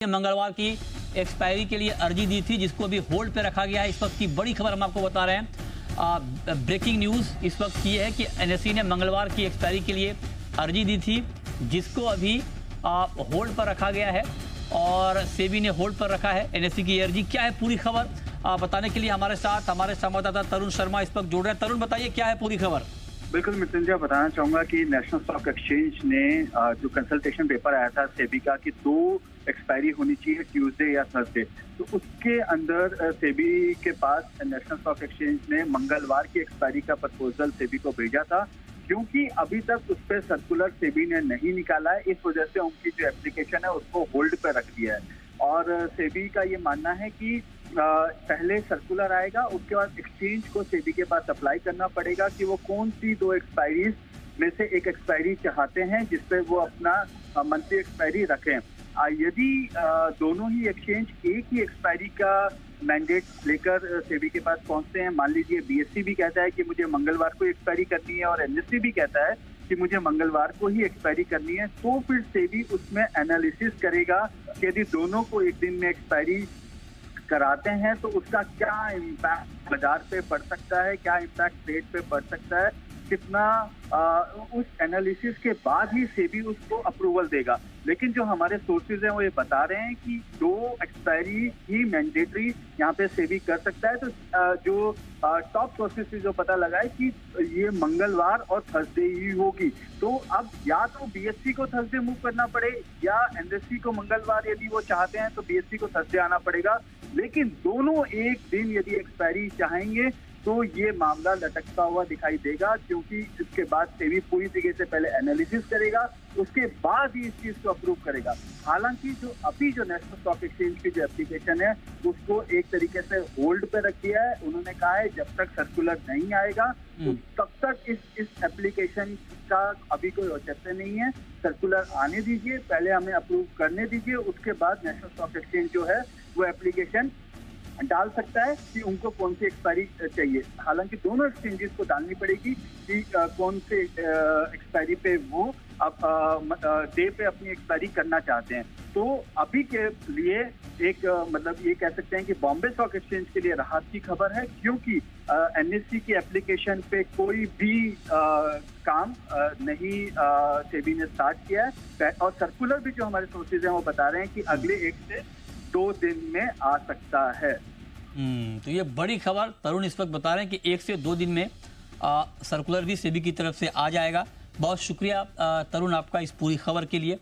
मंगलवार की एक्सपायरी के लिए अर्जी दी थी, जिसको अभी होल्ड पे रखा गया है। इस वक्त की बड़ी खबर हम आपको बता रहे हैं। ब्रेकिंग न्यूज़ इस वक्त ये है कि एनएसई ने मंगलवार की एक्सपायरी के लिए अर्जी दी थी, जिसको अभी होल्ड पर रखा गया है और सेबी ने होल्ड पर रखा है एनएसई की अर्जी। क्या है पूरी खबर बताने के लिए हमारे साथ हमारे संवाददाता तरुण शर्मा इस वक्त जुड़ रहे हैं। तरुण, बताइए क्या है पूरी खबर। बिल्कुल मृत्युंजय, बताना चाहूंगा कि नेशनल स्टॉक एक्सचेंज ने जो कंसल्टेशन पेपर आया था सेबी का कि 2 एक्सपायरी होनी चाहिए ट्यूसडे या थर्सडे, तो उसके अंदर सेबी के पास नेशनल स्टॉक एक्सचेंज ने मंगलवार की एक्सपायरी का प्रपोजल सेबी को भेजा था। क्योंकि अभी तक उस पर सर्कुलर सेबी ने नहीं निकाला है, इस वजह से उनकी जो एप्लीकेशन है उसको होल्ड पे रख दिया है। और सेबी का ये मानना है कि पहले सर्कुलर आएगा, उसके बाद एक्सचेंज को सेबी के पास अप्लाई करना पड़ेगा कि वो कौन सी 2 एक्सपायरीज में से एक एक्सपायरी चाहते हैं जिसपे वो अपना मंथली एक्सपायरी रखें। यदि दोनों ही एक्सचेंज एक ही एक्सपायरी का मैंडेट लेकर सेबी के पास पहुंचते हैं, मान लीजिए बीएसई भी कहता है कि मुझे मंगलवार को एक्सपायरी करनी है और एनएसई भी कहता है कि मुझे मंगलवार को ही एक्सपायरी करनी है, तो फिर सेबी उसमें एनालिसिस करेगा कि यदि दोनों को एक दिन में एक्सपायरी कराते हैं तो उसका क्या इम्पैक्ट बाजार पे पड़ सकता है, क्या इम्पैक्ट रेट पे पड़ सकता है, कितना उस एनालिसिस के बाद ही सेबी उसको अप्रूवल देगा। लेकिन जो हमारे सोर्सेज हैं वो ये बता रहे हैं कि 2 एक्सपायरी ही मैंडेटरी यहाँ पे सेबी कर सकता है। तो जो टॉप सोर्सेज से जो पता लगा है कि ये मंगलवार और थर्सडे ही होगी। तो अब या तो बीएसई को थर्सडे मूव करना पड़े या एनएसई को मंगलवार, यदि वो चाहते हैं तो बीएसई को थर्सडे आना पड़ेगा। लेकिन दोनों एक दिन यदि एक्सपायरी चाहेंगे तो ये मामला लटकता हुआ दिखाई देगा, क्योंकि इसके बाद सेबी पूरी तरीके से पहले एनालिसिस करेगा, उसके बाद ही इस चीज को अप्रूव करेगा। हालांकि जो अभी जो नेशनल स्टॉक एक्सचेंज की जो एप्लीकेशन है उसको एक तरीके से होल्ड पे रख दिया है। उन्होंने कहा है जब तक सर्कुलर नहीं आएगा तो तब तक इस एप्लीकेशन का अभी कोई औचित्य नहीं है। सर्कुलर आने दीजिए, पहले हमें अप्रूव करने दीजिए, उसके बाद नेशनल स्टॉक एक्सचेंज जो है वो एप्लीकेशन डाल सकता है कि उनको कौन सी एक्सपायरी चाहिए। हालांकि दोनों एक्सचेंजेस को डालनी पड़ेगी कि कौन से एक्सपायरी पे वो अब डे पे अपनी एक्सपायरी करना चाहते हैं। तो अभी के लिए एक मतलब ये कह सकते हैं कि बॉम्बे स्टॉक एक्सचेंज के लिए राहत की खबर है, क्योंकि एनएसई की एप्लीकेशन पे कोई भी काम नहीं सेबी ने स्टार्ट किया है। और सर्कुलर भी जो हमारे सोर्सेज हैं वो बता रहे हैं कि अगले 1 से 2 दिन में आ सकता है। तो ये बड़ी खबर तरुण इस वक्त बता रहे हैं कि 1 से 2 दिन में सर्कुलर भी सेबी की तरफ से आ जाएगा। बहुत शुक्रिया तरुण आपका इस पूरी खबर के लिए।